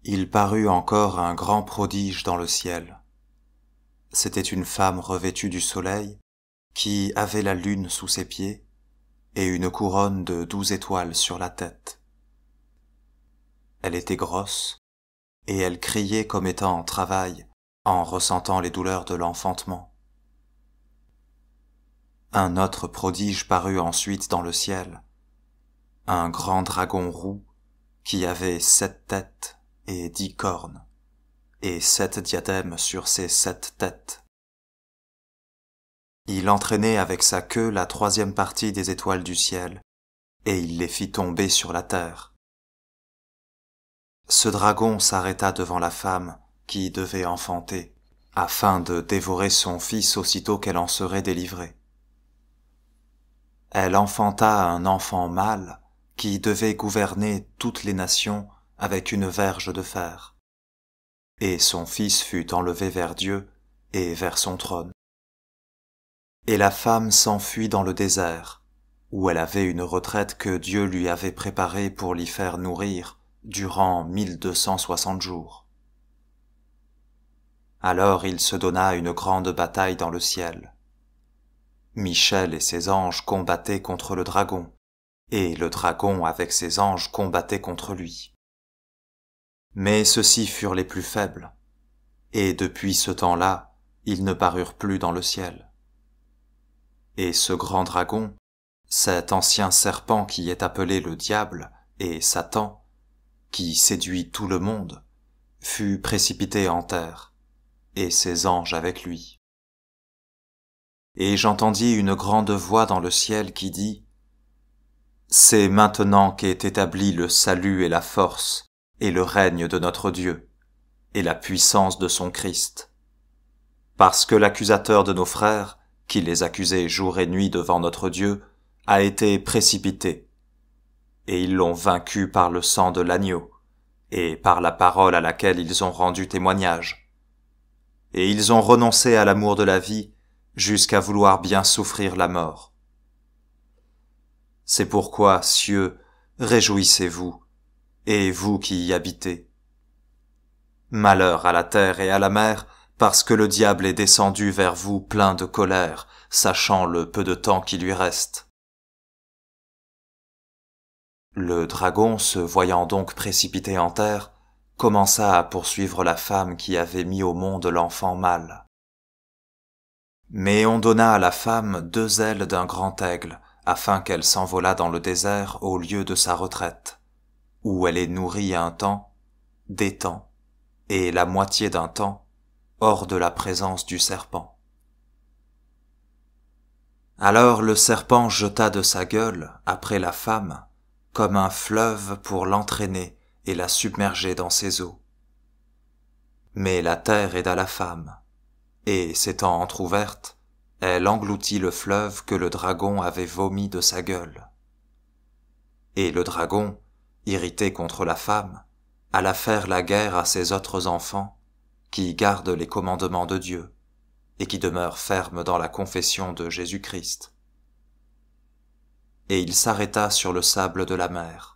Il parut encore un grand prodige dans le ciel. C'était une femme revêtue du soleil, qui avait la lune sous ses pieds, et une couronne de 12 étoiles sur la tête. Elle était grosse, et elle criait comme étant en travail, en ressentant les douleurs de l'enfantement. Un autre prodige parut ensuite dans le ciel, un grand dragon roux, qui avait 7 têtes et 10 cornes, et 7 diadèmes sur ses 7 têtes. Il entraînait avec sa queue la 3e partie des étoiles du ciel, et il les fit tomber sur la terre. Ce dragon s'arrêta devant la femme qui devait enfanter, afin de dévorer son fils aussitôt qu'elle en serait délivrée. Elle enfanta un enfant mâle qui devait gouverner toutes les nations avec une verge de fer. Et son fils fut enlevé vers Dieu et vers son trône. Et la femme s'enfuit dans le désert, où elle avait une retraite que Dieu lui avait préparée pour l'y faire nourrir durant 1260 jours. Alors il se donna une grande bataille dans le ciel. Michel et ses anges combattaient contre le dragon, et le dragon avec ses anges combattait contre lui. Mais ceux-ci furent les plus faibles, et depuis ce temps-là, ils ne parurent plus dans le ciel. Et ce grand dragon, cet ancien serpent qui est appelé le diable et Satan, qui séduit tout le monde, fut précipité en terre, et ses anges avec lui. Et j'entendis une grande voix dans le ciel qui dit : « C'est maintenant qu'est établi le salut et la force, et le règne de notre Dieu, et la puissance de son Christ. Parce que l'accusateur de nos frères, qui les accusait jour et nuit devant notre Dieu, a été précipité, et ils l'ont vaincu par le sang de l'agneau, et par la parole à laquelle ils ont rendu témoignage. Et ils ont renoncé à l'amour de la vie, jusqu'à vouloir bien souffrir la mort. C'est pourquoi, cieux, réjouissez-vous, et vous qui y habitez. Malheur à la terre et à la mer, parce que le diable est descendu vers vous plein de colère, sachant le peu de temps qui lui reste. » Le dragon, se voyant donc précipité en terre, commença à poursuivre la femme qui avait mis au monde l'enfant mâle. Mais on donna à la femme 2 ailes d'un grand aigle, afin qu'elle s'envolât dans le désert au lieu de sa retraite, où elle est nourrie un temps, des temps, et la moitié d'un temps, hors de la présence du serpent. Alors le serpent jeta de sa gueule, après la femme, comme un fleuve pour l'entraîner et la submerger dans ses eaux. Mais la terre aida la femme, et s'étant entr'ouverte, elle engloutit le fleuve que le dragon avait vomi de sa gueule. Et le dragon, irrité contre la femme, alla faire la guerre à ses autres enfants, qui gardent les commandements de Dieu, et qui demeurent fermes dans la confession de Jésus-Christ. Et il s'arrêta sur le sable de la mer.